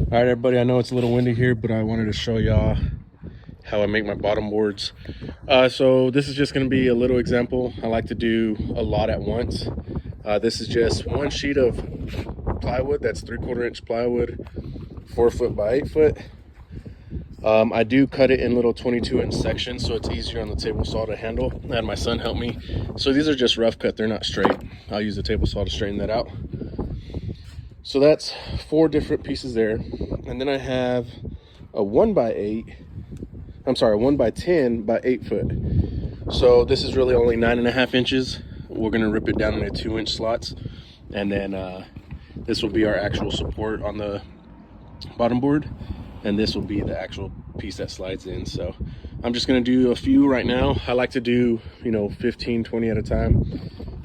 All right, everybody, I know it's a little windy here, but I wanted to show y'all how I make my bottom boards. So this is just going to be a little example. I like to do a lot at once. This is just one sheet of plywood. That's 3/4 inch plywood, 4 foot by 8 foot. I do cut it in little 22-inch sections, so it's easier on the table saw to handle. I had my son help me. So these are just rough cut, they're not straight. I'll use the table saw to straighten that out. So that's 4 different pieces there. And then I have a 1 by 10 by 8 foot. So this is really only 9.5 inches. We're gonna rip it down into 2-inch slots. And then this will be our actual support on the bottom board. And this will be the actual piece that slides in. So I'm just gonna do a few right now. I like to do, 15, 20 at a time.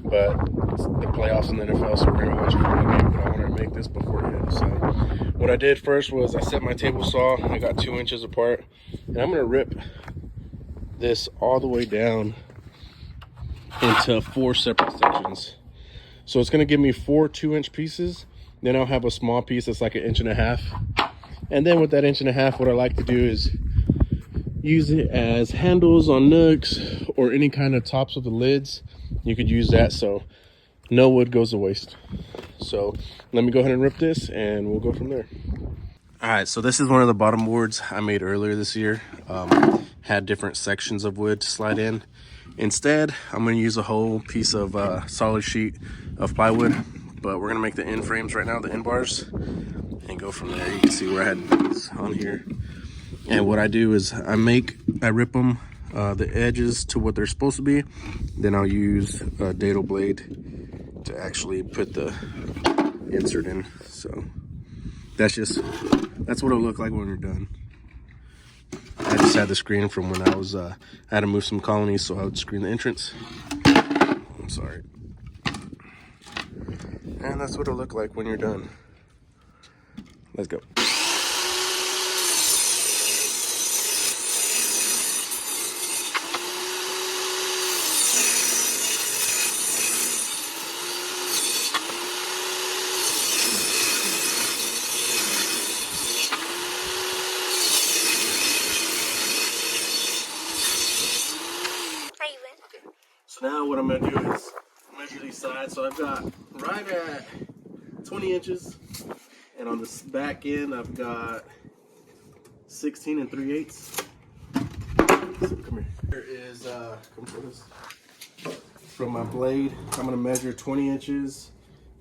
But it's the playoffs in the NFL, so we're gonna watch a football game, but I wanted to make this beforehand. So what I did first was I set my table saw. I got 2 inches apart, and I'm gonna rip this all the way down into 4 separate sections. So it's gonna give me 4 2-inch pieces. Then I'll have a small piece that's like 1.5 inches. And then with that 1.5 inches, what I like to do is use it as handles on nooks or any kind of tops of the lids. You could use that so no wood goes to waste. So let me go ahead and rip this and we'll go from there. All right, so this is one of the bottom boards I made earlier this year. Had different sections of wood to slide in. Instead, I'm gonna use a whole piece of solid sheet of plywood, but we're gonna make the end frames right now, the end bars, and go from there. You can see where I had these on here. And what I do is I rip them, the edges to what they're supposed to be. Then I'll use a dado blade to actually put the insert in. So that's what it'll look like when we're done. I just had the screen from when I had to move some colonies, so I would screen the entrance. I'm sorry. And that's what it'll look like when you're done. Let's go. So now what I'm gonna do is measure these sides. So I've got right at 20 inches, and on this back end I've got 16 3/8. So come here. Here is come for this. From my blade, I'm gonna measure 20 inches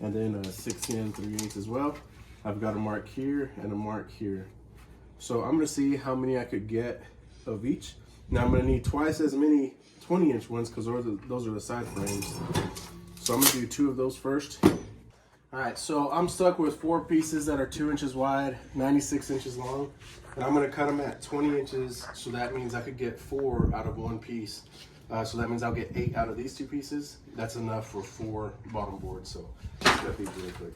and then 16 3/8 as well. I've got a mark here and a mark here. So I'm gonna see how many I could get of each. Now I'm gonna need twice as many 20-inch ones because those are the side frames. So I'm gonna do 2 of those first. All right, so I'm stuck with 4 pieces that are 2 inches wide, 96 inches long, and I'm gonna cut them at 20 inches. So that means I could get 4 out of 1 piece. So that means I'll get 8 out of these 2 pieces. That's enough for 4 bottom boards. So let's cut these really quick.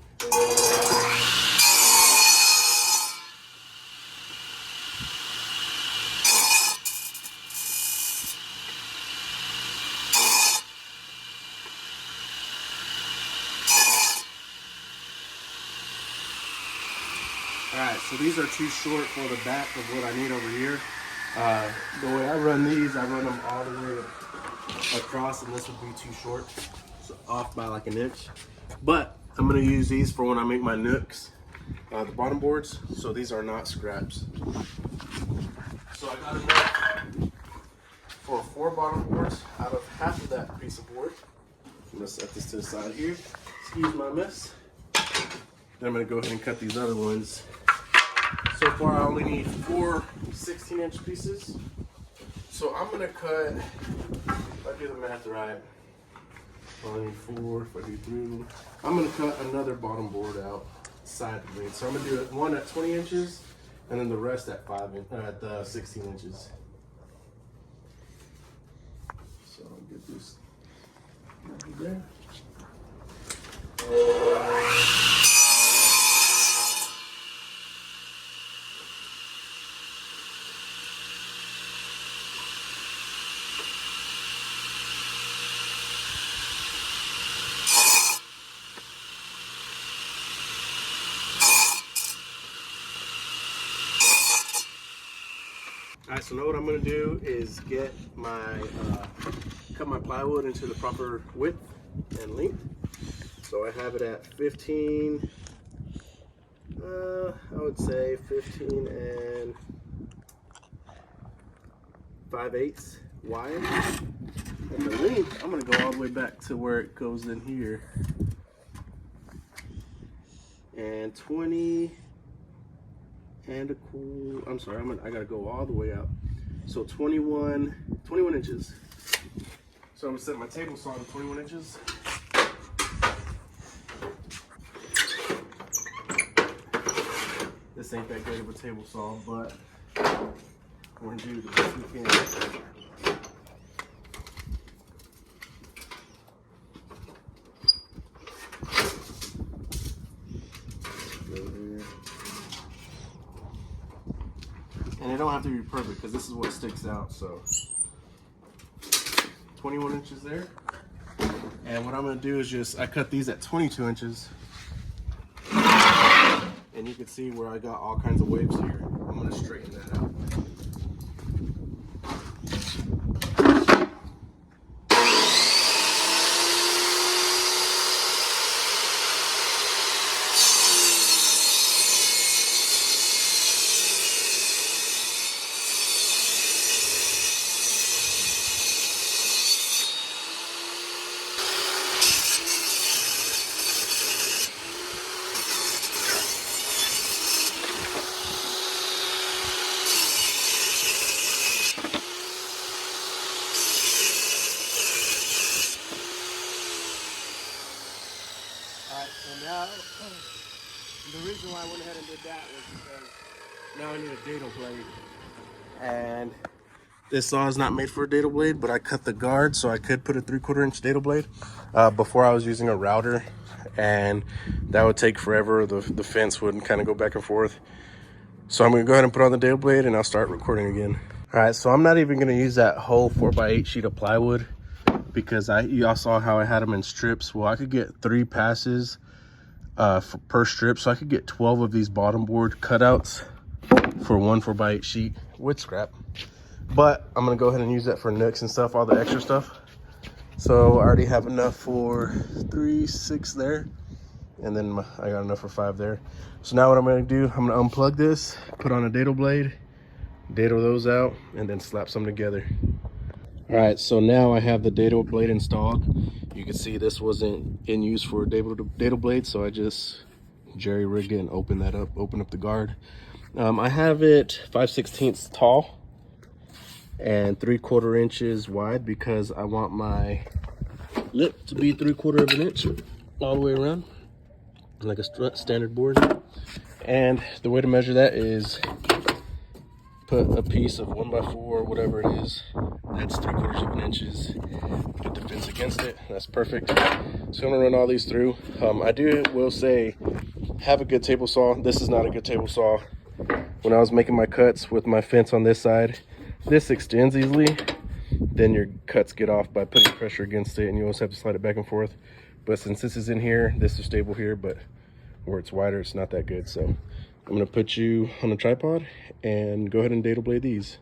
All right, so these are too short for the back of what I need over here. The way I run these, I run them all the way across, and this would be too short, so off by like 1 inch. But I'm gonna use these for when I make my nooks, the bottom boards, so these are not scraps. So I got enough for 4 bottom boards out of half of that piece of board. I'm gonna set this to the side here. Excuse my mess. Then I'm gonna go ahead and cut these other ones. So far I only need 4 16-inch pieces. So I'm gonna cut, if I do the math right, I only need 4, if I do 3, I'm gonna cut another bottom board out side to blade. So I'm gonna do one at 20 inches and then the rest at 16 inches. So I'll get this right there. All right, so now what I'm gonna do is get my, cut my plywood into the proper width and length. So I have it at 15, I would say 15 and 5/8 wide. And the length, I'm gonna go all the way back to where it goes in here. And 20 and a cool, I'm sorry, I gotta go all the way out. So 21 inches. So I'm gonna set my table saw to 21 inches. This ain't that great of a table saw, but we're gonna do the best we can. And it don't have to be perfect because this is what sticks out. So 21 inches there. And what I'm gonna do is I cut these at 22 inches. And you can see where I got all kinds of waves here. I'm gonna straighten that out. Alright, so now, the reason why I went ahead and did that was because now I need a dado blade. And this saw is not made for a dado blade, but I cut the guard so I could put a 3/4 inch dado blade. Before I was using a router, and that would take forever. The fence would kind of go back and forth. So I'm gonna go ahead and put on the dado blade and I'll start recording again. All right, so I'm not even gonna use that whole 4x8 sheet of plywood because y'all saw how I had them in strips. Well, I could get 3 passes per strip, so I could get 12 of these bottom board cutouts for one 4x8 sheet with scrap. But I'm gonna go ahead and use that for nooks and stuff, all the extra stuff. So I already have enough for 3, 6 there, and then I got enough for 5 there. So now what I'm gonna do, I'm gonna unplug this, put on a dado blade, dado those out, and then slap some together. All right, so now I have the dado blade installed. You can see this wasn't in use for a dado blade, so I just jerry rigged it and opened that up, open up the guard. I have it 5/16 tall and 3/4 inches wide because I want my lip to be 3/4 of an inch all the way around, like a standard board. And the way to measure that is put a piece of 1x4, whatever it is, that's 3/4 of an inches, put the fence against it. That's perfect. So I'm gonna run all these through. I will say, have a good table saw. This is not a good table saw. When I was making my cuts with my fence on this side, this extends easily, then your cuts get off by putting pressure against it, and you always have to slide it back and forth. But since this is in here, this is stable here, but where it's wider, it's not that good. So I'm gonna put you on a tripod and go ahead and dado blade these.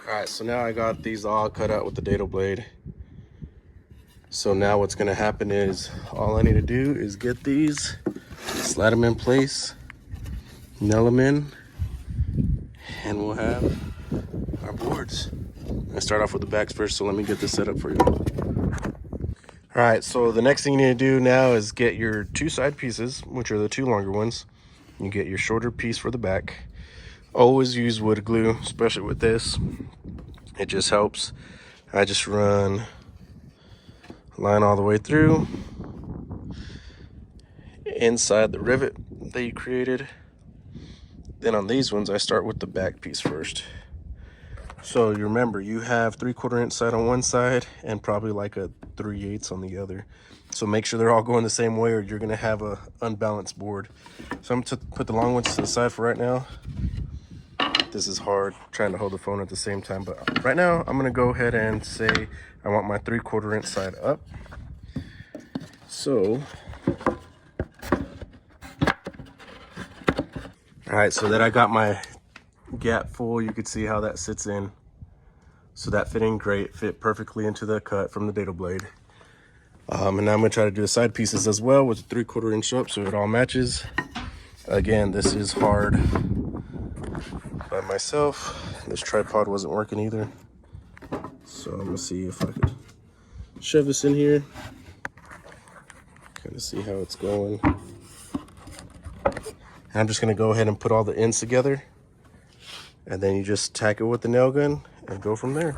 All right, so now I got these all cut out with the dado blade. So now what's gonna happen is all I need to do is get these, slide them in place, nail them in, and we'll have our boards. I'm gonna start off with the backs first, so let me get this set up for you. All right, so the next thing you need to do now is get your two side pieces, which are the two longer ones. You get your shorter piece for the back. Always use wood glue, especially with this. It just helps. I just run line all the way through inside the rivet that you created. Then on these ones, I start with the back piece first. So you remember, you have 3/4 inch side on one side and probably like a 3/8 on the other. So make sure they're all going the same way or you're gonna have a unbalanced board. So I'm gonna put the long ones to the side for right now. This is hard, trying to hold the phone at the same time, but right now I'm gonna go ahead and say I want my 3/4 inch side up. So, all right, so that I got my gap full, you could see how that sits in. So that fit in great, fit perfectly into the cut from the dado blade. And now I'm gonna try to do the side pieces as well with the 3/4 inch up so it all matches. Again, this is hard by myself. This tripod wasn't working either. So I'm gonna see if I could shove this in here. Kind of see how it's going. And I'm just gonna go ahead and put all the ends together. And then you just tack it with the nail gun and go from there.